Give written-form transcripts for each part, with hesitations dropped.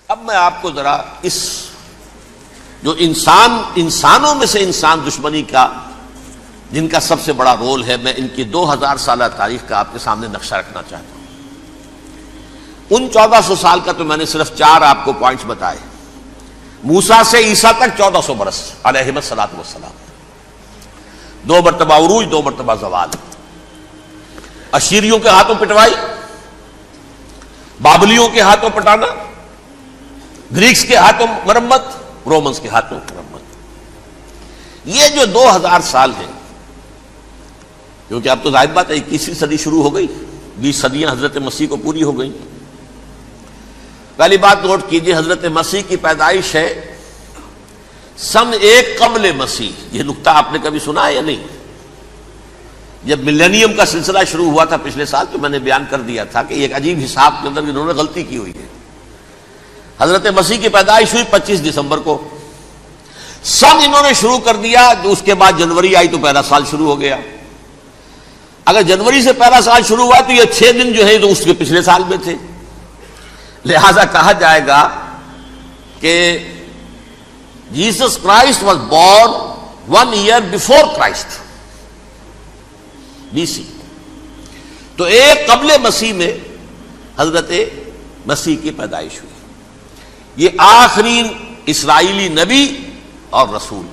اب میں آپ کو ذرا اس جو انسانوں میں سے انسان دشمنی کا جن کا سب سے بڑا رول ہے، میں ان کی 2000 سالہ تاریخ کا آپ کے سامنے نقشہ رکھنا چاہتا ہوں۔ ان 1400 سال کا تو میں نے صرف 4 آپ کو پوائنٹس بتائے۔ موسیٰ سے عیسیٰ تک 1400 برس علیہ الصلوۃ والسلام، 2 مرتبہ عروج، 2 مرتبہ زوال، اشیریوں کے ہاتھوں پٹوائی، بابلیوں کے ہاتھوں پٹانا، گریکس کے ہاتھوں مرمت، رومنس کے ہاتھوں مرمت۔ یہ جو 2000 سال ہیں، کیونکہ اب تو ظاہر بات ہے 21ویں صدی شروع ہو گئی، 20 صدیاں حضرت مسیح کو پوری ہو گئی۔ پہلی بات نوٹ کیجئے، حضرت مسیح کی پیدائش ہے سن 1 قبل مسیح۔ یہ نقطہ آپ نے کبھی سنا ہے یا نہیں؟ جب ملینیم کا سلسلہ شروع ہوا تھا پچھلے سال، تو میں نے بیان کر دیا تھا کہ ایک عجیب حساب کے اندر انہوں نے غلطی کی ہوئی ہے۔ حضرت مسیح کی پیدائش ہوئی 25 دسمبر کو، سن انہوں نے شروع کر دیا، اس کے بعد جنوری آئی تو پہلا سال شروع ہو گیا۔ اگر جنوری سے پہلا سال شروع ہوا تو یہ 6 دن جو ہے تو اس کے پچھلے سال میں تھے، لہذا کہا جائے گا کہ Jesus Christ was born 1 year before Christ, BC۔ تو 1 قبل مسیح میں حضرت مسیح کی پیدائش ہوئی۔ یہ آخری اسرائیلی نبی اور رسول۔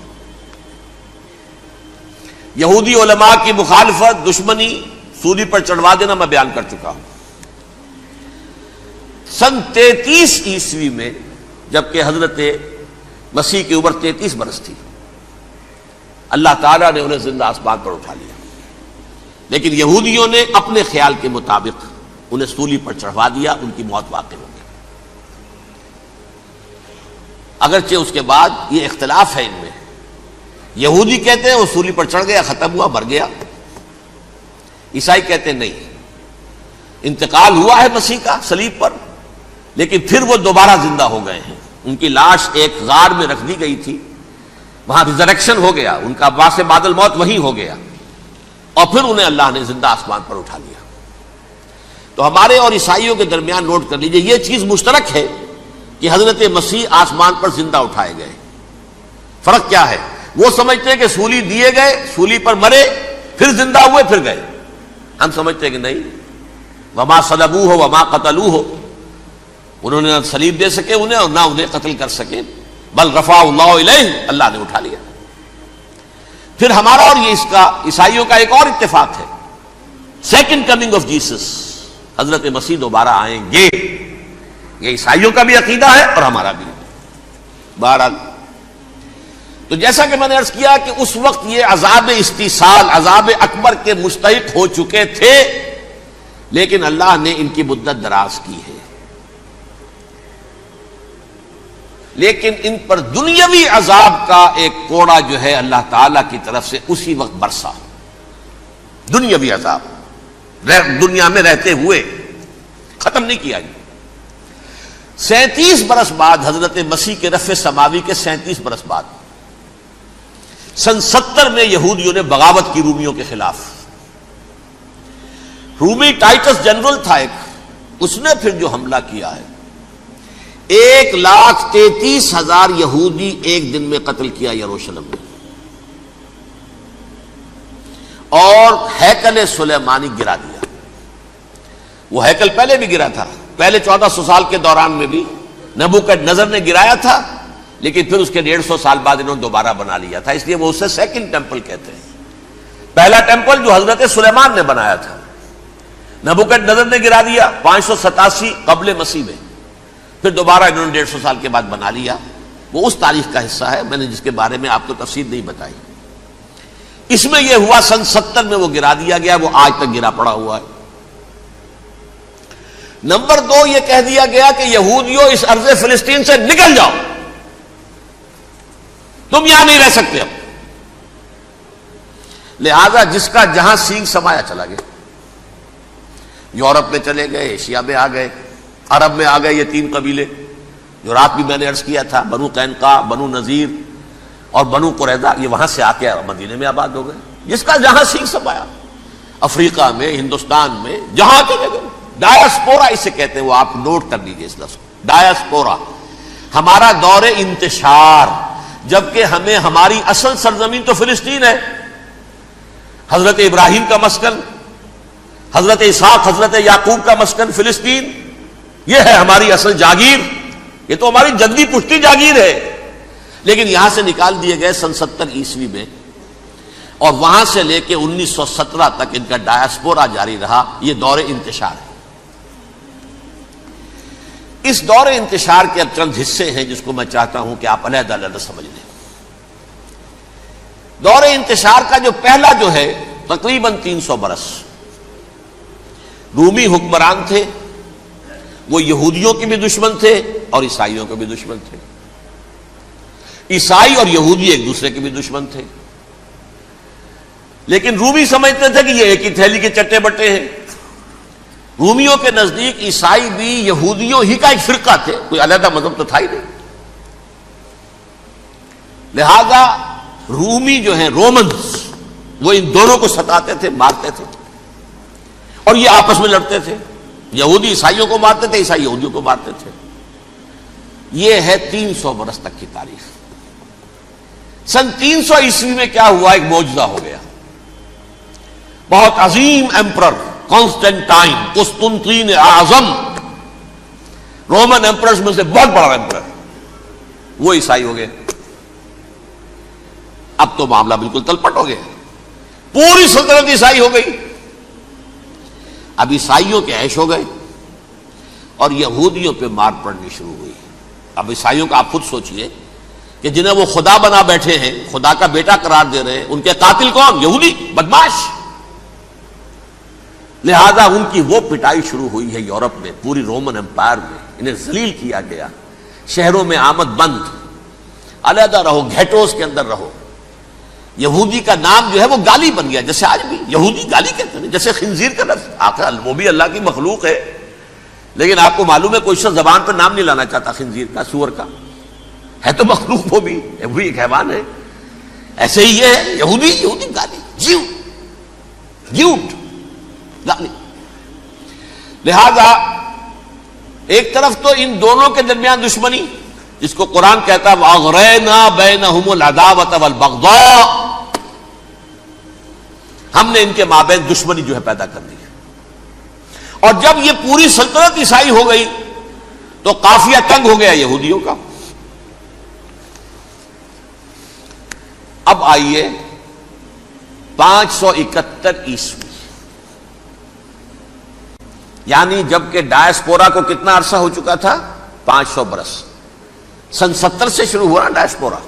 یہودی علماء کی مخالفت، دشمنی، سولی پر چڑھوا دینا میں بیان کر چکا ہوں۔ سن 33 عیسوی میں، جبکہ حضرت مسیح کی عمر 33 برس تھی، اللہ تعالیٰ نے انہیں زندہ آسمان پر اٹھا لیا، لیکن یہودیوں نے اپنے خیال کے مطابق انہیں سولی پر چڑھوا دیا، ان کی موت واقع ہو گئی۔ اگرچہ اس کے بعد یہ اختلاف ہے ان میں، یہودی کہتے ہیں وہ سولی پر چڑھ گیا، ختم ہوا، مر گیا، عیسائی کہتے ہیں نہیں، انتقال ہوا ہے مسیح کا صلیب پر، لیکن پھر وہ دوبارہ زندہ ہو گئے ہیں۔ ان کی لاش ایک غار میں رکھ دی گئی تھی، وہاں ریزریکشن ہو گیا، ان کا باعث بعد الموت وہی ہو گیا، اور پھر انہیں اللہ نے زندہ آسمان پر اٹھا لیا۔ تو ہمارے اور عیسائیوں کے درمیان نوٹ کر لیجئے، یہ چیز مشترک ہے کہ حضرت مسیح آسمان پر زندہ اٹھائے گئے۔ فرق کیا ہے؟ وہ سمجھتے ہیں کہ سولی دیے گئے، سولی پر مرے، پھر زندہ ہوئے، پھر گئے۔ ہم سمجھتے ہیں کہ نہیں، وما صلبوہ وما قتلوہ، انہوں نے نہ صلیب دے سکے انہیں اور نہ انہیں قتل کر سکے، بل رفعہ اللہ الیہ، اللہ نے اٹھا لیا۔ پھر ہمارا اور یہ اس کا عیسائیوں کا ایک اور اتفاق ہے، سیکنڈ کمنگ آف جیسس، حضرت مسیح دوبارہ آئیں گے۔ یہ عیسائیوں کا بھی عقیدہ ہے اور ہمارا بھی۔ بہرحال تو جیسا کہ میں نے عرض کیا کہ اس وقت یہ عذاب استیصال، عذاب اکبر کے مستحق ہو چکے تھے، لیکن اللہ نے ان کی مدت دراز کی ہے، لیکن ان پر دنیاوی عذاب کا ایک کوڑا جو ہے اللہ تعالی کی طرف سے اسی وقت برسا۔ دنیاوی عذاب دنیا میں رہتے ہوئے ختم نہیں کیا گیا۔ 37 برس بعد، حضرت مسیح کے رفع سماوی کے 37 برس بعد، سن 70 میں یہودیوں نے بغاوت کی رومیوں کے خلاف۔ رومی ٹائٹس جنرل تھا ایک، اس نے پھر جو حملہ کیا ہے، 1,33,000 یہودی ایک دن میں قتل کیا یروشلم میں، اور ہیکل سلیمانی گرا دیا۔ وہ ہیکل پہلے بھی گرا تھا، پہلے 1400 سال کے دوران میں بھی نبوکڈنضر نے گرایا تھا، لیکن پھر اس کے 150 سال بعد انہوں نے دوبارہ بنا لیا تھا، اس لیے وہ اسے سیکنڈ ٹیمپل کہتے ہیں۔ پہلا ٹیمپل جو حضرت سلیمان نے بنایا تھا، نبوکڈنضر نے گرا دیا 587 قبل مسیح میں، پھر دوبارہ انہوں نے 150 سال کے بعد بنا لیا۔ وہ اس تاریخ کا حصہ ہے، میں نے جس کے بارے میں آپ کو تفصیل نہیں بتائی۔ اس میں یہ ہوا سن 70 میں وہ گرا دیا گیا، وہ آج تک گرا پڑا ہوا ہے۔ نمبر 2، یہ کہہ دیا گیا کہ یہودیوں اس ارض فلسطین سے نکل جاؤ، تم یہاں نہیں رہ سکتے اب۔ لہذا جس کا جہاں سینگ سمایا چلا گیا، یورپ میں چلے گئے، ایشیا میں آ گئے، عرب میں آ گئے، یہ 3 قبیلے جو رات بھی میں نے عرض کیا تھا، بنو قینقاع، بنو نذیر اور بنو قریظہ، یہ وہاں سے آ کے مدینے میں آباد ہو گئے۔ جس کا جہاں سینگ سمایا، افریقہ میں، ہندوستان میں، جہاں چلے گئے، ڈایاسپورا اسے کہتے ہیں، وہ آپ نوٹ کر لیجیے اس لفظ کو، ڈایاسپورا، ہمارا دور انتشار، جبکہ ہمیں ہماری اصل سرزمین تو فلسطین ہے، حضرت ابراہیم کا مسکن، حضرت اسحاق حضرت یعقوب کا مسکن فلسطین، یہ ہے ہماری اصل جاگیر، یہ تو ہماری جدی پشتی جاگیر ہے، لیکن یہاں سے نکال دیے گئے سن 70 عیسوی میں، اور وہاں سے لے کے 1917 تک ان کا ڈایاسپورا جاری رہا۔ یہ دور انتشار ہے۔ اس دور انتشار کے اب چند حصے ہیں جس کو میں چاہتا ہوں کہ آپ علیحدہ علیحدہ سمجھ لیں۔ دور انتشار کا جو پہلا جو ہے تقریباً 300 برس، رومی حکمران تھے، وہ یہودیوں کے بھی دشمن تھے اور عیسائیوں کے بھی دشمن تھے، عیسائی اور یہودی ایک دوسرے کے بھی دشمن تھے، لیکن رومی سمجھتے تھے کہ یہ ایک ہی تھیلی کے چٹے بٹے ہیں۔ رومیوں کے نزدیک عیسائی بھی یہودیوں ہی کا ایک فرقہ تھے، کوئی علیحدہ مذہب تو تھا ہی نہیں، لہذا رومی جو ہیں رومنز وہ ان دونوں کو ستاتے تھے، مارتے تھے، اور یہ آپس میں لڑتے تھے، یہودی عیسائیوں کو مارتے تھے، عیسائی یہودیوں کو مارتے تھے۔ یہ ہے 300 برس تک کی تاریخ۔ سن 300 عیسوی میں کیا ہوا؟ ایک معجزہ ہو گیا۔ بہت عظیم ایمپرر کانسٹینٹائن، قسطنطین اعظم، رومن ایمپررز میں سے بہت بڑا ایمپرر، وہ عیسائی ہو گئے۔ اب تو معاملہ بالکل تلپٹ ہو گیا، پوری سلطنت عیسائی ہو گئی۔ اب عیسائیوں کے عیش ہو گئے اور یہودیوں پہ مار پڑنی شروع ہوئی۔ اب عیسائیوں کا آپ خود سوچئے کہ جنہیں وہ خدا بنا بیٹھے ہیں، خدا کا بیٹا قرار دے رہے ہیں، ان کے قاتل کون؟ یہودی بدماش۔ لہذا ان کی وہ پٹائی شروع ہوئی ہے یورپ میں، پوری رومن امپائر میں، انہیں ذلیل کیا گیا، شہروں میں آمد بند، علیحدہ رہو، گھیٹوز کے اندر رہو۔ یہودی کا نام جو ہے وہ گالی بن گیا، جیسے آج بھی یہودی گالی کہتے ہیں، جیسے خنزیر کا لفظ، آخر وہ بھی اللہ کی مخلوق ہے، لیکن آپ کو معلوم ہے کوئی شخص زبان پہ نام نہیں لانا چاہتا خنزیر کا، سور کا، ہے تو مخلوق وہ بھی ایک حیوان ہے۔ ایسے ہی یہ ہے یہودی گالی، جیوٹ گالی۔ لہذا ایک طرف تو ان دونوں کے درمیان دشمنی، جس کو قرآن کہتا ہے وَأَغْرَيْنَا بَيْنَهُمُ الْعَدَاوَةَ وَالْبَغْضَاءَ، ہم نے ان کے مابین دشمنی جو ہے پیدا کر دی۔ اور جب یہ پوری سلطنت عیسائی ہو گئی تو قافیہ تنگ ہو گیا یہودیوں کا۔ اب آئیے 571 عیسوی، یعنی جبکہ ڈایاسپورا کو کتنا عرصہ ہو چکا تھا؟ 500 برس۔ سن 70 سے شروع ہوا نا ڈایاسپورا،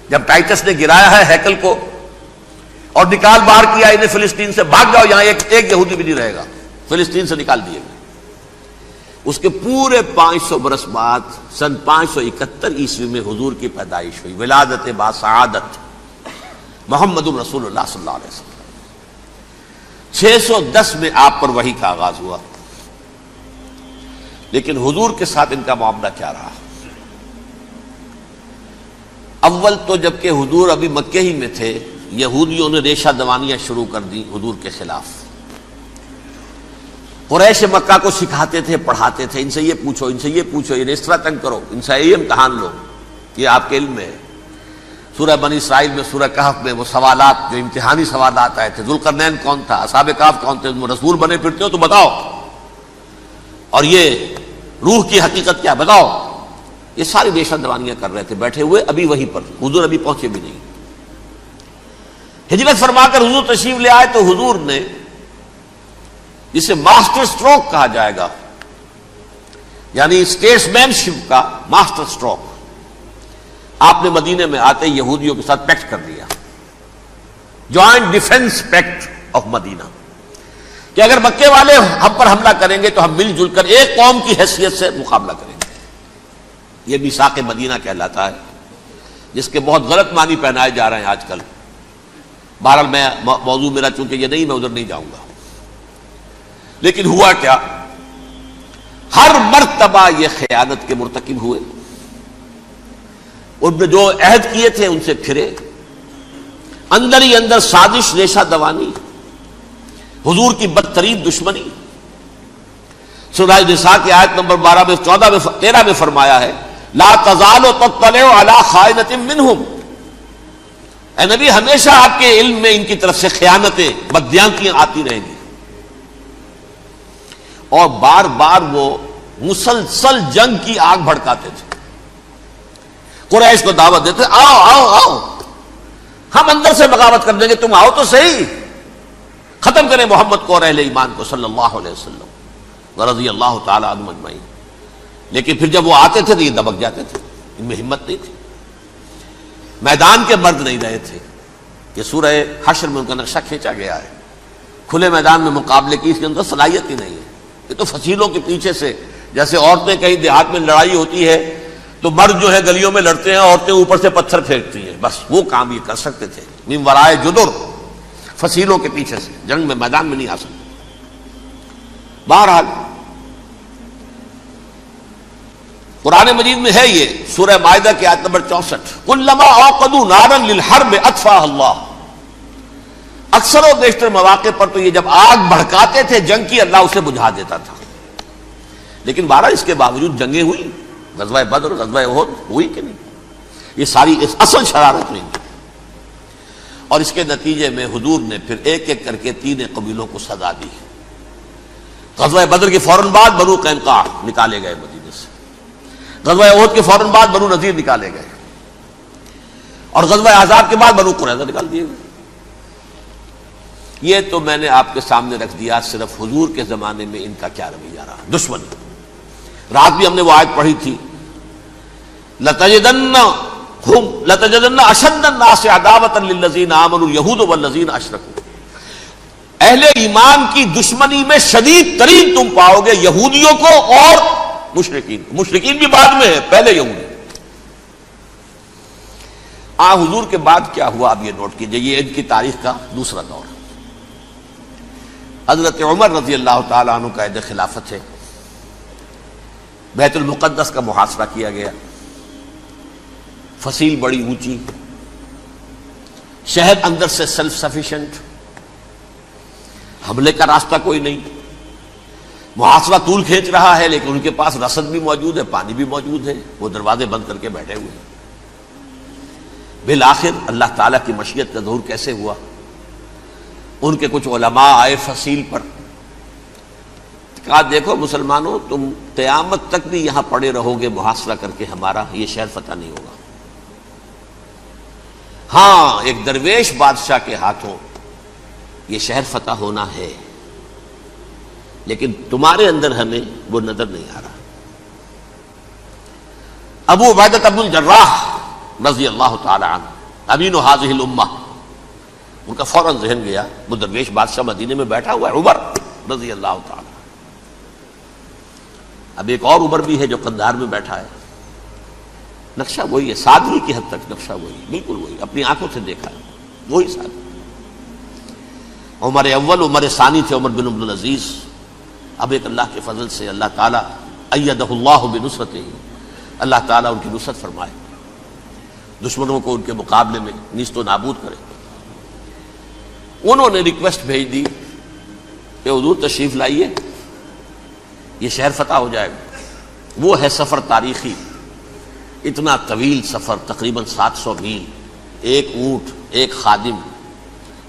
جب ٹائٹس نے گرایا ہے ہیکل کو اور نکال باہر کیا انہیں فلسطین سے، بھاگ جاؤ یہاں ایک یہودی بھی نہیں رہے گا، فلسطین سے نکال دیے گئے۔ اس کے پورے 500 برس بعد سن 571 عیسوی میں حضور کی پیدائش ہوئی، ولادت باسعادت محمد رسول اللہ صلی اللہ علیہ وسلم۔ 610 میں آپ پر وحی کا آغاز ہوا، لیکن حضور کے ساتھ ان کا معاملہ کیا رہا؟ اول تو جبکہ حضور ابھی مکے ہی میں تھے، یہودیوں نے ریشہ دوانیاں شروع کر دی حضور کے خلاف۔ قریش مکہ کو سکھاتے تھے، پڑھاتے تھے، ان سے یہ پوچھو، ان سے یہ پوچھو، انہیں اس طرح تنگ کرو، ان سے یہ امتحان لو، یہ آپ کے علم میں ہے۔ سورہ بنی اسرائیل میں، سورہ کہف میں وہ سوالات جو امتحانی سوالات آئے تھے، ذوالقرنین کون تھا، اصحاب کہف کون تھے، تم رسول بنے پھرتے ہو تو بتاؤ، اور یہ روح کی حقیقت کیا بتاؤ۔ یہ ساری ریشہ دوانیاں کر رہے تھے بیٹھے ہوئے، ابھی وہیں پر، حضور ابھی پہنچے بھی نہیں۔ ہجرت فرما کر حضور تشریف لے آئے تو حضور نے، جسے ماسٹر سٹروک کہا جائے گا، یعنی اسٹیٹس مین شپ کا ماسٹر سٹروک، آپ نے مدینے میں آتے یہودیوں کے ساتھ پیکٹ کر دیا، جوائنٹ ڈیفنس پیکٹ آف مدینہ، کہ اگر مکے والے ہم پر حملہ کریں گے تو ہم مل جل کر ایک قوم کی حیثیت سے مقابلہ کریں گے۔ یہ میثاق مدینہ کہلاتا ہے، جس کے بہت غلط معنی پہنائے جا رہے ہیں آج کل۔ بہرحال میں موضوع میرا چونکہ یہ نہیں، میں ادھر نہیں جاؤں گا، لیکن ہوا کیا؟ ہر مرتبہ یہ خیانت کے مرتکب ہوئے، ان نے جو عہد کیے تھے ان سے پھرے، اندر ہی اندر سازش، ریشہ دوانی، حضور کی بدترین دشمنی۔ سورہ نساء کی آیت نمبر 13 میں فرمایا ہے لا تزال تطلع علی خائنۃ منہم، اے نبی ہمیشہ آپ کے علم میں ان کی طرف سے خیانتیں، بددیانتیاں آتی رہیں گی. اور بار بار وہ مسلسل جنگ کی آگ بھڑکاتے تھے. قریش کو دعوت دیتے، آؤ آؤ آؤ ہم اندر سے بغاوت کر دیں گے، تم آؤ تو صحیح، ختم کریں محمد کو اور اہل ایمان کو صلی اللہ علیہ وسلم ورضی اللہ تعالی عنہم اجمعین. لیکن پھر جب وہ آتے تھے تو یہ دبک جاتے تھے، ان میں ہمت نہیں تھی، میدان کے مرد نہیں رہے تھے. یہ سورہ حشر میں ان کا نقشہ کھینچا گیا ہے. کھلے میدان میں مقابلے کی اس کے اندر صلاحیت ہی نہیں ہے. یہ تو فصیلوں کے پیچھے سے، جیسے عورتیں کہیں دیہات میں لڑائی ہوتی ہے تو مرد جو ہے گلیوں میں لڑتے ہیں، عورتیں اوپر سے پتھر پھینکتی ہیں، بس وہ کام یہ کر سکتے تھے. من ورائے جدر، فصیلوں کے پیچھے سے، جنگ میں میدان میں نہیں آ سکتے. بہرحال قرآن مجید میں ہے یہ سورہ مائدہ کی آیت نمبر 64، کلما اوقدوا نارا للحرب اطفاها اللہ. اکثر و بیشتر مواقع پر تو یہ جب آگ بھڑکاتے تھے جنگ کی، اللہ اسے بجھا دیتا تھا. لیکن بہرحال اس کے باوجود جنگیں ہوئی، غزوہ بدر، غزوہ احد ہوئی کہ نہیں؟ یہ ساری اس اصل شرارت نہیں. اور اس کے نتیجے میں حضور نے پھر ایک ایک کر کے 3 قبیلوں کو سزا دی. غزوہ بدر کے فوراً بعد بنو قینقاع نکالے گئے مدینے سے، غزوہ احد کے فوراً بعد بنو نذیر نکالے گئے، اور غزوہ احزاب کے بعد بنو قریظہ نکال دیے گئے. یہ تو میں نے آپ کے سامنے رکھ دیا صرف حضور کے زمانے میں ان کا کیا رویہ رہا. دشمنی، رات بھی ہم نے وہ آیت پڑھی تھی، لَتَجِدَنَّ أَشَدَّ النَّاسِ عَدَاوَةً لِلَّذِينَ آمَنُوا الْيَهُودُ وَالَّذِينَ أَشْرَكُوا. اہل ایمان کی دشمنی میں شدید ترین تم پاؤ گے یہودیوں کو اور مشرکین. مشرکین بھی بعد میں ہے، پہلے یہودی. حضور کے بعد کیا ہوا اب یہ نوٹ کیجئے، یہ ان کی تاریخ کا دوسرا دور. حضرت عمر رضی اللہ تعالی عنہ کا عہد خلافت ہے. بیت المقدس کا محاصرہ کیا گیا، فصیل بڑی اونچی، شہر اندر سے سیلف سفیشینٹ، حملے کا راستہ کوئی نہیں، محاصرہ طول کھینچ رہا ہے، لیکن ان کے پاس رسد بھی موجود ہے، پانی بھی موجود ہے، وہ دروازے بند کر کے بیٹھے ہوئے ہیں. بالآخر اللہ تعالیٰ کی مشیت کا ظہور کیسے ہوا؟ ان کے کچھ علماء آئے فصیل پر، کہا دیکھو مسلمانوں، تم قیامت تک بھی یہاں پڑے رہو گے محاصرہ کر کے، ہمارا یہ شہر فتح نہیں ہوگا. ہاں ایک درویش بادشاہ کے ہاتھوں یہ شہر فتح ہونا ہے، لیکن تمہارے اندر ہمیں وہ نظر نہیں آ رہا. ابو عبیدہ بن الجراح رضی اللہ تعالی عنہ، امین هذه الامہ، ان کا فوراً ذہن گیا وہ درویش بادشاہ مدینے میں بیٹھا ہوا ہے، عمر رضی اللہ تعالی. اب ایک اور عمر بھی ہے جو قندھار میں بیٹھا ہے. نقشہ وہی ہے، سادگی کی حد تک نقشہ وہی، بالکل وہی، اپنی آنکھوں سے دیکھا ہے، وہی سادگی. عمر اول، عمر ثانی تھے عمر بن عبدالعزیز. اب ایک اللہ کے فضل سے اللہ تعالیٰ ایدہ اللہ بنصرتہ، اللہ تعالیٰ ان کی نصرت فرمائے، دشمنوں کو ان کے مقابلے میں نیست و نابود کرے. انہوں نے ریکویسٹ بھیج دی کہ حضور تشریف لائیے، یہ شہر فتح ہو جائے گا. وہ ہے سفر تاریخی، اتنا طویل سفر، تقریباً 700 میل، ایک اونٹ، ایک خادم،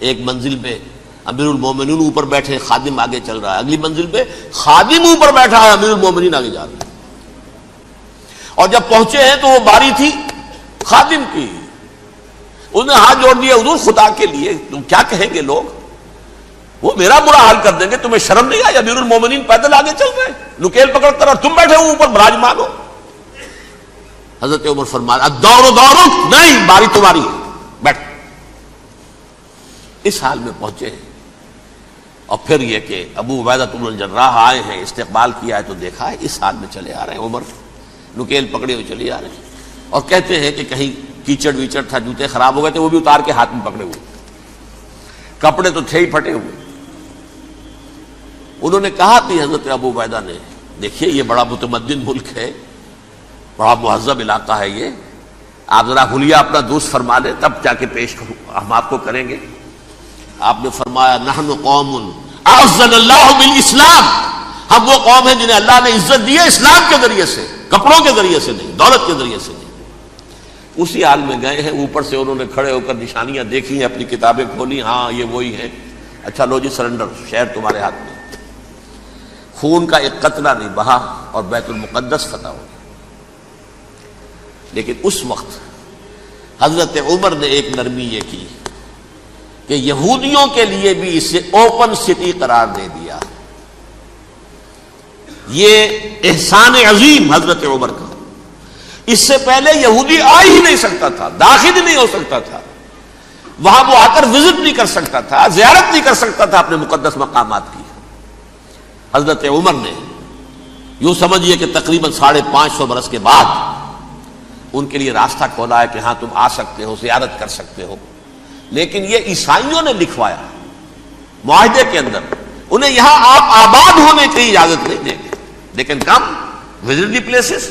ایک منزل پہ امیر المومنین اوپر بیٹھے، خادم آگے چل رہا ہے، اگلی منزل پہ خادم اوپر بیٹھا ہے، امیر المومنین آگے جا رہے ہیں. اور جب پہنچے ہیں تو وہ باری تھی خادم کی. انہوں نے ہاتھ جوڑ دیا، حضور خدا کے لیے تم کیا کہیں گے لوگ، وہ میرا برا حال کر دیں گے، تمہیں شرم نہیں آئی؟ امیر المومنین پیدل آگے چل رہے ہیں نکیل پکڑ کر، اور تم بیٹھے ہو اوپر براجمان ہو. حضرت عمر فرمایا الدور دورک، نہیں باری تمہاری ہے، بیٹھ. اس حال میں پہنچے ہیں. اور پھر یہ کہ ابو عبیدہ بن الجراح آئے ہیں، استقبال کیا ہے تو دیکھا ہے اس حال میں چلے آ رہے ہیں. عمر نکیل پکڑے ہوئے چلے آ رہے ہیں، اور کہتے ہیں کہ کہیں کیچڑ ویچڑ تھا، جوتے خراب ہو گئے تھے، وہ بھی اتار کے ہاتھ میں پکڑے ہوئے، کپڑے تو تھے ہی پھٹے ہوئے. انہوں نے کہا کہ حضرت ابو عبیدہ نے، دیکھیے یہ بڑا متمدن ملک ہے، بڑا مہذب علاقہ ہے، یہ آپ ذرا حلیہ اپنا درست فرما لیں تب جا کے پیش ہم آپ کو کریں گے. آپ نے فرمایا نحن قوم اعزنا اللہ بالاسلام، ہم وہ قوم ہیں جنہیں اللہ نے عزت دی ہے اسلام کے ذریعے سے. کپڑوں کے ذریعے سے نہیں، دولت کے ذریعے سے نہیں۔ اسی حال میں گئے ہیں، اوپر سے انہوں نے کھڑے ہو کر نشانیاں دیکھی ہیں، اپنی کتابیں کھولی، ہاں یہ وہی ہیں، اچھا لو جی سرنڈر، شہر تمہارے ہاتھ میں۔ خون کا ایک قطرہ نہیں بہا اور بیت المقدس فتح ہو گیا۔ لیکن اس وقت حضرت عمر نے ایک نرمی یہ کی کہ یہودیوں کے لیے بھی اسے اوپن سٹی قرار دے دیا۔ یہ احسان عظیم حضرت عمر کا، اس سے پہلے یہودی آ ہی نہیں سکتا تھا، داخل ہی نہیں ہو سکتا تھا، وہاں وہ آ کر وزٹ نہیں کر سکتا تھا، زیارت نہیں کر سکتا تھا اپنے مقدس مقامات کی۔ حضرت عمر نے یوں سمجھیے کہ تقریباً 550 برس کے بعد ان کے لیے راستہ کھولا ہے کہ ہاں تم آ سکتے ہو، زیارت کر سکتے ہو۔ لیکن یہ عیسائیوں نے لکھوایا معاہدے کے اندر، انہیں یہاں آپ آباد ہونے کی اجازت نہیں دیں گے، لیکن کم وزٹ دی پلیسز،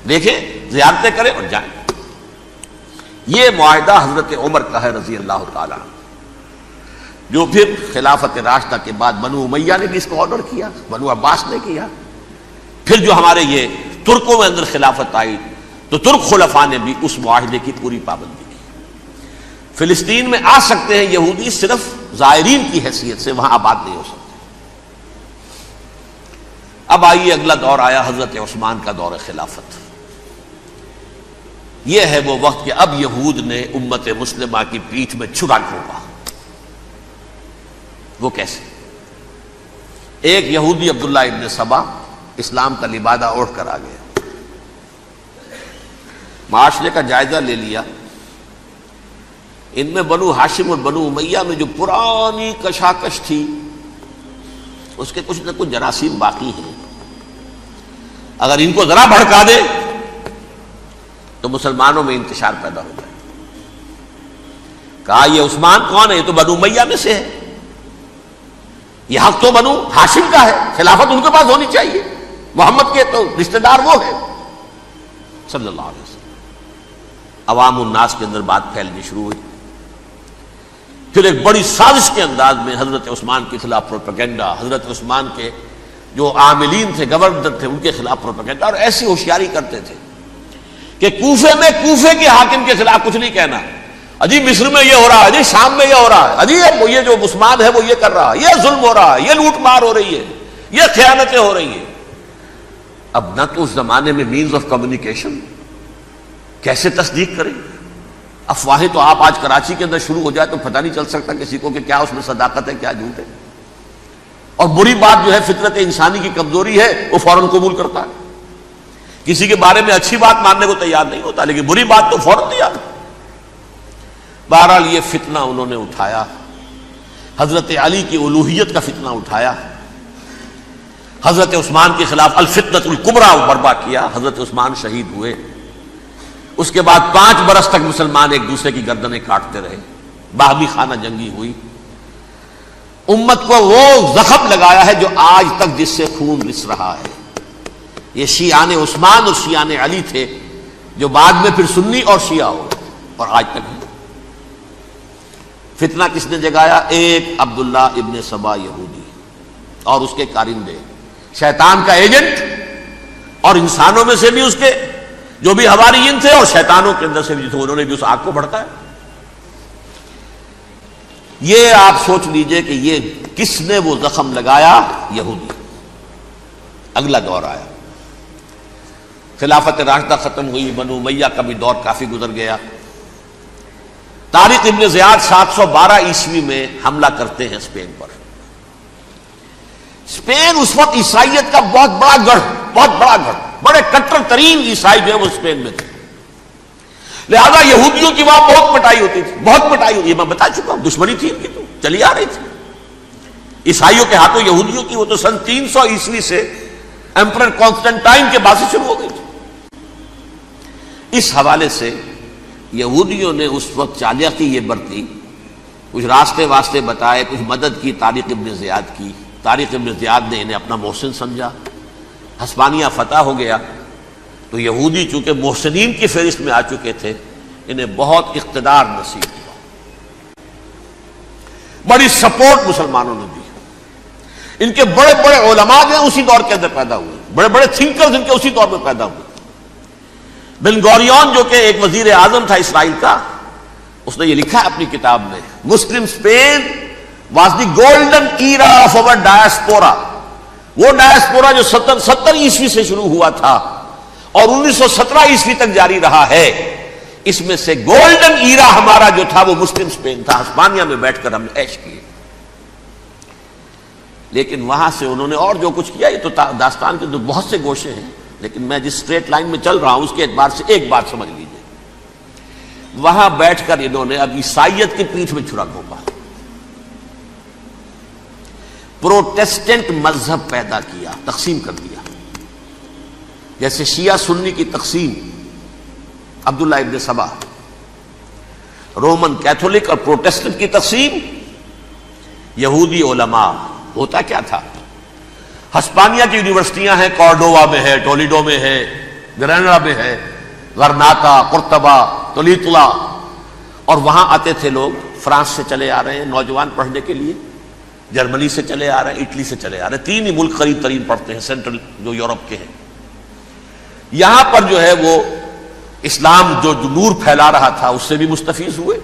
دیکھیں زیارتیں کریں اور جائیں۔ یہ معاہدہ حضرت عمر کا ہے رضی اللہ تعالیٰ، جو پھر خلافت راشدہ کے بعد بنو امیہ نے بھی اس کو آرڈر کیا، بنو عباس نے کیا، پھر جو ہمارے یہ ترکوں میں اندر خلافت آئی تو ترک خلفاء نے بھی اس معاہدے کی پوری پابندی کی۔ فلسطین میں آ سکتے ہیں یہودی صرف زائرین کی حیثیت سے، وہاں آباد نہیں ہو سکتے۔ اب آئیے اگلا دور آیا حضرت عثمان کا دور خلافت۔ یہ ہے وہ وقت کہ اب یہود نے امت مسلمہ کی پیٹھ میں چھرا گھونپا۔ وہ کیسے؟ ایک یہودی عبداللہ ابن سبا اسلام کا لبادہ اوڑھ کر آ گیا، معاشرے کا جائزہ لے لیا، ان میں بنو ہاشم اور بنو امیہ میں جو پرانی کشاکش تھی اس کے کچھ نہ کچھ جراثیم باقی ہیں، اگر ان کو ذرا بھڑکا دے تو مسلمانوں میں انتشار پیدا ہو جائے۔ کہا یہ عثمان کون ہے؟ یہ تو بنو امیہ میں سے ہے، یہ حق تو بنو ہاشم کا ہے، خلافت ان کے پاس ہونی چاہیے، محمد کے تو رشتہ دار وہ ہے صلی اللہ علیہ وسلم۔ عوام الناس کے اندر بات پھیلنی شروع ہوئی، پھر ایک بڑی سازش کے انداز میں حضرت عثمان کے خلاف پروپیگنڈا، حضرت عثمان کے جو عاملین تھے، گورنر تھے، ان کے خلاف پروپیگنڈا، اور ایسی ہوشیاری کرتے تھے کہ کوفے میں کوفے کے حاکم کے خلاف کچھ نہیں کہنا، اجی مصر میں یہ ہو رہا ہے، اجی شام میں یہ ہو رہا ہے، اجی یہ جو عثمان ہے وہ یہ کر رہا ہے، یہ ظلم ہو رہا ہے، یہ لوٹ مار ہو رہی ہے، یہ خیانتیں ہو رہی ہیں۔ اب نہ تو اس زمانے میں مینز آف کمیونیکیشن، کیسے تصدیق کریں؟ افواہیں تو آپ آج کراچی کے اندر شروع ہو جائے تو پتہ نہیں چل سکتا کسی کو کہ کیا اس میں صداقت ہے کیا جھوٹ ہے، اور بری بات جو ہے فطرت انسانی کی کمزوری ہے وہ فوراً قبول کرتا ہے، کسی کے بارے میں اچھی بات ماننے کو تیار نہیں ہوتا لیکن بری بات تو فوراً تیار۔ بہرحال یہ فتنہ انہوں نے اٹھایا، حضرت علی کی الوہیت کا فتنہ اٹھایا، حضرت عثمان کے خلاف الفتنۃ الکبریٰ برپا کیا، حضرت عثمان شہید ہوئے، اس کے بعد 5 برس تک مسلمان ایک دوسرے کی گردنیں کاٹتے رہے، باہمی خانہ جنگی ہوئی، امت کو وہ زخم لگایا ہے جو آج تک جس سے خون رس رہا ہے۔ یہ شیعان عثمان اور شیعان علی تھے جو بعد میں پھر سنی اور شیعہ ہو اور آج تک ہے۔ فتنہ کس نے جگایا؟ ایک عبداللہ ابن سبا یہودی اور اس کے کارندے، شیطان کا ایجنٹ، اور انسانوں میں سے بھی اس کے جو بھی حواریین تھے اور شیطانوں کے اندر سے بھی تھے، انہوں نے بھی اس آگ کو بھڑکایا۔ یہ آپ سوچ لیجئے کہ یہ کس نے وہ زخم لگایا؟ یہودی۔ اگلا دور آیا، خلافت راشدہ ختم ہوئی، بنو امیہ کا بھی دور کافی گزر گیا۔ طارق ابن زیاد 712 عیسوی میں حملہ کرتے ہیں اسپین پر۔ اسپین اس وقت عیسائیت کا بہت بڑا گڑھ، بڑے کٹر ترین عیسائی جو ہے وہ اسپین میں تھے، لہذا یہودیوں کی وہاں بہت پٹائی ہوتی تھی، بہت پٹائی ہوتی، یہ میں بتا چکا ہوں، دشمنی تھی ان کی تو چلی آ رہی تھی عیسائیوں کے ہاتھوں یہودیوں کی، وہ تو سن 300 عیسوی سے ایمپرر کانسٹنٹائن کے بعد سے شروع ہو گئی تھی۔ اس حوالے سے یہودیوں نے اس وقت چالاکی یہ برتی، کچھ راستے واسطے بتائے، کچھ مدد کی طارق ابن زیاد کی۔ طارق ابن زیاد نے انہیں اپنا محسن سمجھا، ہسپانیہ فتح ہو گیا تو یہودی چونکہ محسنین کی فہرست میں آ چکے تھے، انہیں بہت اقتدار نصیب ہوا، بڑی سپورٹ مسلمانوں نے دی۔ ان کے بڑے بڑے علماء جو ہیں اسی دور کے اندر پیدا ہوئے، بڑے بڑے تھنکرز ان کے اسی دور میں پیدا ہوئے۔ بن گوریون جو کہ ایک وزیر اعظم تھا اسرائیل کا، اس نے یہ لکھا ہے اپنی کتاب میں، Muslim Spain was the golden era of our diaspora. وہ ڈائسپورا جو 70 عیسوی سے شروع ہوا تھا اور 1917 عیسوی تک جاری رہا ہے، اس میں سے گولڈن ایرا ہمارا جو تھا وہ مسلم اسپین تھا. ہسپانیہ میں بیٹھ کر ہم نے عیش کیے. لیکن وہاں سے انہوں نے اور جو کچھ کیا، یہ تو داستان کے بہت سے گوشے ہیں، لیکن میں جس اسٹریٹ لائن میں چل رہا ہوں اس کے اعتبار سے ایک بات سمجھ لیجیے. وہاں بیٹھ کر انہوں نے اب عیسائیت کی پیٹھ میں چھرا گھونپا، پروٹیسٹنٹ مذہب پیدا کیا، تقسیم کر دیا. جیسے شیعہ سنی کی تقسیم، عبداللہ ابن سبا، رومن کیتھولک اور پروٹیسٹنٹ کی تقسیم، یہودی علماء. ہوتا کیا تھا؟ ہسپانیہ کی یونیورسٹیاں ہیں، کارڈووا میں ہے، ٹولیڈو میں ہے، گریناڈا میں ہے، غرناطہ، قرطبہ، تولیتلا، اور وہاں آتے تھے لوگ. فرانس سے چلے آ رہے ہیں نوجوان پڑھنے کے لیے، جرمنی سے چلے آ رہے ہیں، اٹلی سے چلے آ رہے ہیں. 3 ہی ملک قریب ترین پڑھتے ہیں سینٹرل جو یورپ کے ہیں. یہاں پر جو ہے وہ اسلام جو نور پھیلا رہا تھا اس سے بھی مستفیض ہوئے.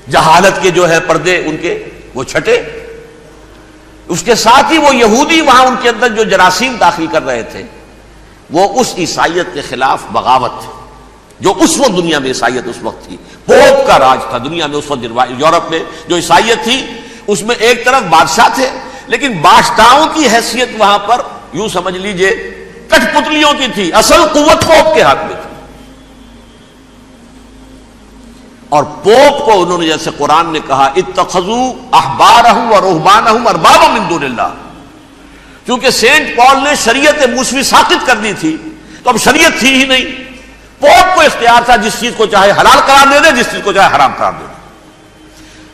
جہالت کے جو ہے پردے ان کے وہ چھٹے. اس کے ساتھ ہی وہ یہودی وہاں ان کے اندر جو جراثیم داخل کر رہے تھے، وہ اس عیسائیت کے خلاف بغاوت جو اس وقت دنیا میں عیسائیت اس وقت تھی. پوپ کا راج تھا دنیا میں اس وقت. یورپ میں جو عیسائیت تھی اس میں ایک طرف بادشاہ تھے، لیکن بادشاہوں کی حیثیت وہاں پر یوں سمجھ لیجئے کٹ پتلیوں کی تھی. اصل قوت پوپ کے ہاتھ میں تھی. اور پوپ کو انہوں نے جیسے قرآن نے کہا اتخذوا احبارهم ورهبانهم اربابا من دون اللہ، کیونکہ سینٹ پال نے شریعت موسوی ساقط کر دی تھی تو اب شریعت تھی ہی نہیں. پوپ کو اختیار تھا جس چیز کو چاہے حلال قرار دے دے، جس چیز کو چاہے حرام قرار دے دے.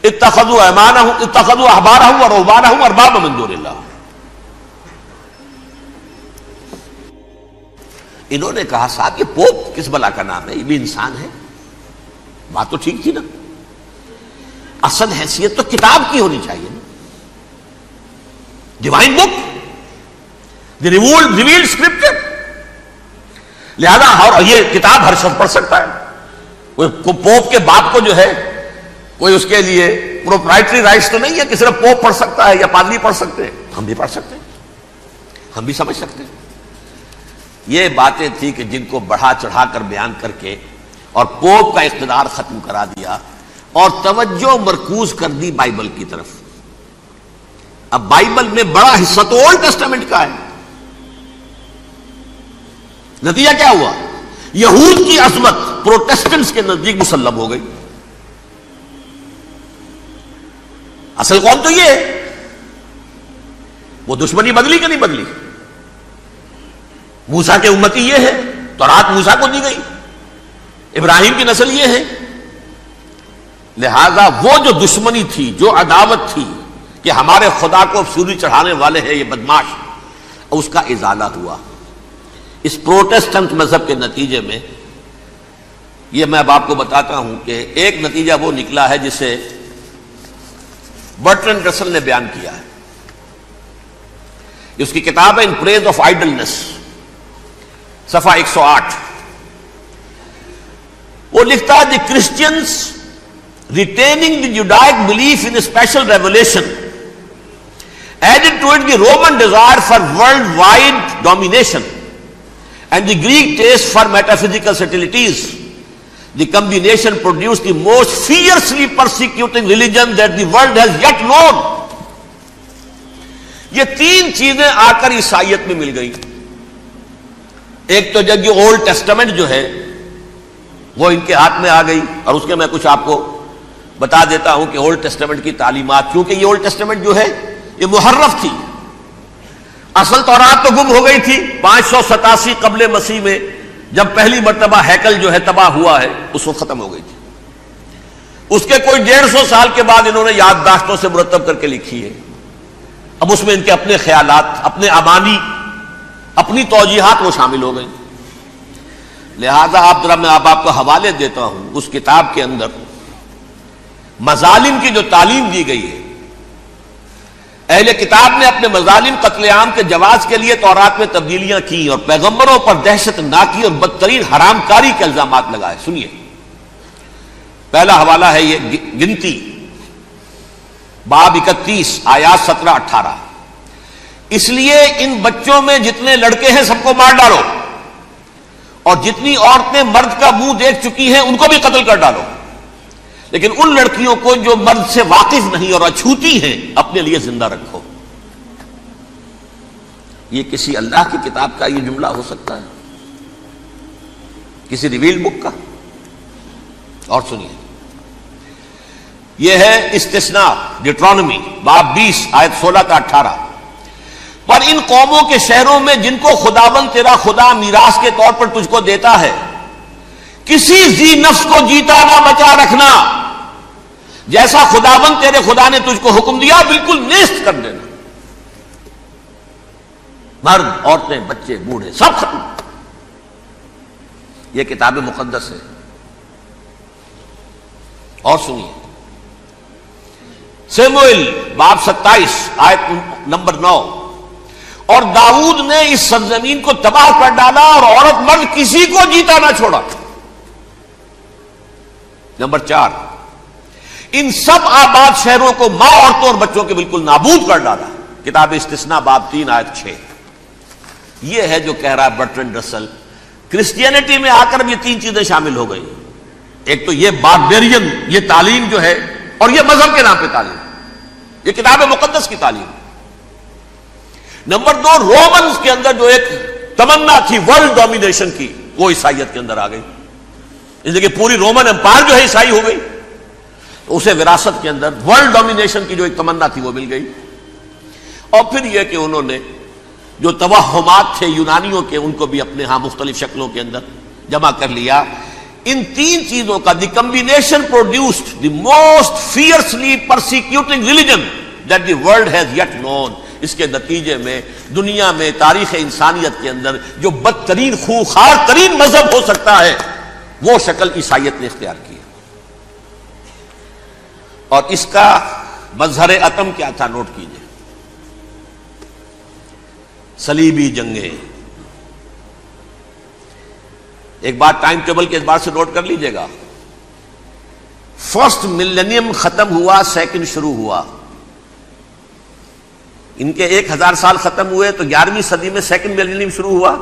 اتخذوا احبارهم ورهبانهم اربابا من دون اللہ. انہوں نے کہا صاحب یہ پوپ کس بلا کا نام ہے، یہ بھی انسان ہے. بات تو ٹھیک تھی نا. اصل حیثیت تو کتاب کی ہونی چاہیے نا، ڈیوائن بک، دی ریویلڈ اسکرپچر. لہذا اور یہ کتاب ہر شخص پڑھ سکتا ہے. کوئی پوپ کے باپ کو جو ہے کوئی اس کے لیے پروپرائٹری رائٹس تو نہیں ہے کہ صرف پوپ پڑھ سکتا ہے یا پادری پڑھ سکتے ہیں. ہم بھی پڑھ سکتے ہیں، ہم بھی سمجھ سکتے ہیں. یہ باتیں تھی کہ جن کو بڑھا چڑھا کر بیان کر کے اور پوپ کا اقتدار ختم کرا دیا اور توجہ مرکوز کر دی بائبل کی طرف. اب بائبل میں بڑا حصہ تو اولڈ ٹیسٹامنٹ کا ہے. نتیجہ کیا ہوا؟ یہود کی عظمت پروٹیسٹنٹس کے نزدیک مسلم ہو گئی. اصل قوم تو یہ ہے. وہ دشمنی بدلی کہ نہیں بدلی؟ موسیٰ کے امتی یہ ہے، تورات موسیٰ کو دی گئی، ابراہیم کی نسل یہ ہے. لہذا وہ جو دشمنی تھی، جو عداوت تھی کہ ہمارے خدا کو سوری چڑھانے والے ہیں یہ بدماش، اس کا ازالہ ہوا اس پروٹیسٹنٹ مذہب کے نتیجے میں. یہ میں اب آپ کو بتاتا ہوں کہ ایک نتیجہ وہ نکلا ہے جسے برٹرنڈ رسل نے بیان کیا ہے. اس کی کتاب ہے ان پریز آف آئیڈلنس، صفحہ 108. وہ لکھتا ہے the Christians retaining the Judaic belief in special revelation added to it the Roman desire for world wide domination and the Greek taste for metaphysical subtleties. The combination produce the most fiercely persecuting religion that the world has yet known. یہ 3 چیزیں آ کر عیسائیت میں مل گئی. ایک تو جب یہ اولڈ ٹیسٹامنٹ جو ہے وہ ان کے ہاتھ میں آ گئی، اور اس کے میں کچھ آپ کو بتا دیتا ہوں کہ اولڈ ٹیسٹامنٹ کی تعلیمات، کیونکہ یہ اولڈ ٹیسٹامنٹ جو ہے یہ محرف تھی. اصل تورات تو گم ہو گئی تھی 587 قبل مسیح میں، جب پہلی مرتبہ ہیکل جو ہے تباہ ہوا ہے، اس وقت ختم ہو گئی تھی. اس کے کوئی 150 سال کے بعد انہوں نے یادداشتوں سے مرتب کر کے لکھی ہے. اب اس میں ان کے اپنے خیالات، اپنے امانی، اپنی توجیحات وہ شامل ہو گئی. لہذا میں آپ کو حوالے دیتا ہوں اس کتاب کے اندر مظالم کی جو تعلیم دی گئی ہے اہل کتاب نے اپنے مظالم قتل عام کے جواز کے لیے تورات میں تبدیلیاں کی اور پیغمبروں پر دہشت ناکی اور بدترین حرام کاری کے الزامات لگائے. سنیے، پہلا حوالہ ہے یہ گنتی باب 31 آیات 17-18. اس لیے ان بچوں میں جتنے لڑکے ہیں سب کو مار ڈالو، اور جتنی عورتیں مرد کا منہ دیکھ چکی ہیں ان کو بھی قتل کر ڈالو، لیکن ان لڑکیوں کو جو مرد سے واقف نہیں اور اچھوتی ہیں اپنے لیے زندہ رکھو. یہ کسی اللہ کی کتاب کا یہ جملہ ہو سکتا ہے؟ کسی ریویل بک کا؟ اور سنیے، یہ ہے استثناء ڈیٹرانومی باب 20 آیت 16-18. پر ان قوموں کے شہروں میں جن کو خداوند تیرا خدا میراث کے طور پر تجھ کو دیتا ہے، کسی ذی نفس کو جیتا نہ بچا رکھنا، جیسا خداوند تیرے خدا نے تجھ کو حکم دیا بالکل نیست کر دینا. مرد، عورتیں، بچے، بوڑھے سب ختم. یہ کتاب مقدس ہے. اور سنیے، سموئیل باب 27 آیت نمبر 9. اور داؤد نے اس سرزمین کو تباہ کر ڈالا اور عورت مرد کسی کو جیتا نہ چھوڑا. نمبر 4، ان سب آباد شہروں کو ماں، عورتوں اور بچوں کے بالکل نابود کر ڈالا. کتاب استثناء باب 3 آیت 6. یہ ہے جو کہہ رہا ہے برٹرنڈ رسل، کرسچینٹی میں آ کر بھی یہ تین چیزیں شامل ہو گئی. ایک تو یہ باربیرین یہ تعلیم جو ہے، اور یہ مذہب کے نام پہ تعلیم، یہ کتاب مقدس کی تعلیم. نمبر 2، رومنز کے اندر جو ایک تمنا تھی ورلڈ ڈومینیشن کی، وہ عیسائیت کے اندر آ گئی. اس لیے کہ پوری رومن امپائر جو ہے عیسائی ہو گئی، تو اسے وراثت کے اندر ورلڈ ڈومینیشن کی جو ایک تمنا تھی وہ مل گئی. اور پھر یہ کہ انہوں نے جو توہمات تھے یونانیوں کے، ان کو بھی اپنے ہاں مختلف شکلوں کے اندر جمع کر لیا. ان تین چیزوں کا the combination produced the most fiercely persecuting religion that the world has yet known. اس کے نتیجے میں دنیا میں تاریخ انسانیت کے اندر جو بدترین خونخوار ترین مذہب ہو سکتا ہے وہ شکل عیسائیت نے اختیار کی. اور اس کا مظہر عتم کیا تھا؟ نوٹ کیجئے، صلیبی جنگیں. ایک بات ٹائم ٹیبل کے اعتبار سے نوٹ کر لیجئے گا. فرسٹ ملینیم ختم ہوا، سیکنڈ شروع ہوا. ان کے 1000 سال ختم ہوئے تو 11ویں صدی میں سیکنڈ ملینیم شروع ہوا،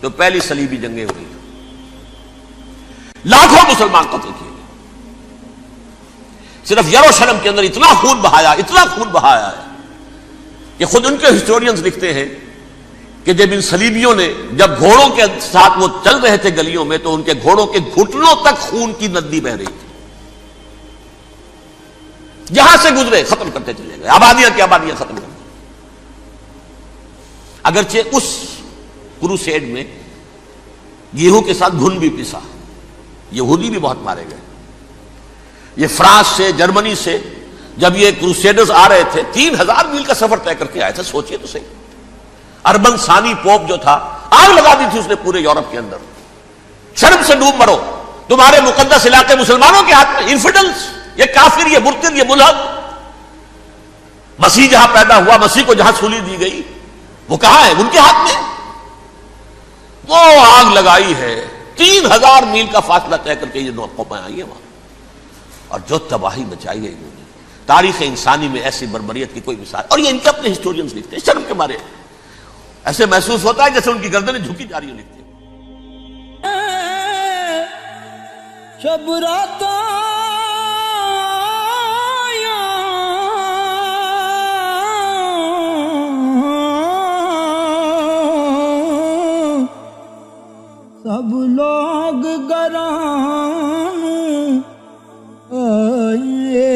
تو پہلی صلیبی جنگیں ہوئی. لاکھوں مسلمان قتل کیے. صرف یروشلم کے اندر اتنا خون بہایا ہے کہ خود ان کے ہسٹورینز لکھتے ہیں کہ جب ان صلیبیوں نے جب گھوڑوں کے ساتھ وہ چل رہے تھے گلیوں میں، تو ان کے گھوڑوں کے گھٹنوں تک خون کی ندی بہ رہی تھی. جہاں سے گزرے ختم کرتے چلے گئے، آبادیاں کی آبادیاں ختم کر دی. اگرچہ اس کروسیڈ میں گیہوں کے ساتھ گھن بھی پسا، یہودی بھی بہت مارے گئے. یہ فرانس سے، جرمنی سے جب یہ کروسیڈرز آ رہے تھے، 3000 میل کا سفر طے کر کے آئے تھے. سوچئے تو صحیح. اربن ثانی پوپ جو تھا، آگ لگا دی تھی اس نے پورے یورپ کے اندر. شرم سے ڈوب مرو، تمہارے مقدس علاقے مسلمانوں کے ہاتھ میں. انفیڈلز، یہ کافر، یہ مرتد، یہ ملحد. مسیح جہاں پیدا ہوا، مسیح کو جہاں سولی دی گئی، وہ کہاں ہے؟ ان کے ہاتھ میں. وہ آگ لگائی ہے، 3000 میل کا فاصلہ طے کر کے یہ قومیں آئی ہیں وہاں، اور جو تباہی مچائی ہے انہوں نے. تاریخ انسانی میں ایسی بربریت کی کوئی مثال. اور یہ ان کے اپنے ہسٹورینز لکھتے ہیں. شرم کے مارے ایسے محسوس ہوتا ہے جیسے ان کی گردنیں جھکی جا رہی ہوں. لکھتے ہیں شب راتاں سب لوگ گران آئیے،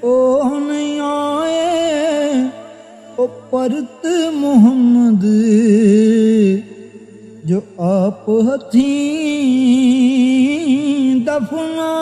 او نہیں آئے او پرت محمد جو آپ ہتھیں دفنا